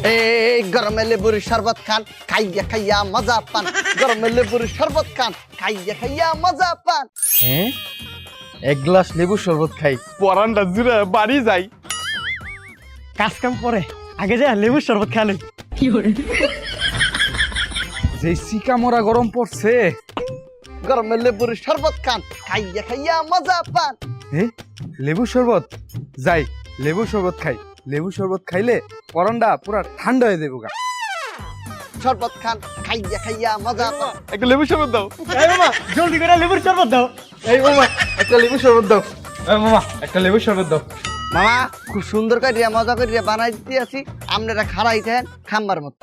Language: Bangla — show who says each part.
Speaker 1: এই গরমে লেবুর শরবত খান, খাইয়া খাইয়া মজা পান। গরমে লেবুর শরবত খান, খাইয়া খাইয়া মজা পান।
Speaker 2: হ্যাঁ, এক গ্লাস লেবু শরবত খাই, পরানটা জুড়ে বাড়ি যাই।
Speaker 3: কাজ কাম পরে আগে যা লেবুর শরবত খালি।
Speaker 2: যে সিকা মরা গরম পড়ছে।
Speaker 1: গরমে লেবুর শরবত খান, খাইয়া খাইয়া মজা পান।
Speaker 2: হ্যাঁ, লেবু শরবত যাই, লেবু শরবত খাই। লেবু শরবত খাইলে পরানটা পুরা ঠান্ডা হয়ে যাবো গা।
Speaker 1: শরবত খান, খাইয়া খাইয়া মজা পান।
Speaker 2: একটা লেবু শরবত দাও।
Speaker 3: এই মামা জলদি করে লেবুর শরবত দাও।
Speaker 2: এই মামা একটা লেবু শরবত দাও। এই মামা একটা লেবু শরবত দাও।
Speaker 1: মামা খুব সুন্দর করিয়া মজা করিয়া বানাই দিতে আছি, আপনারা খারাই থাকেন খাম্বার মতো।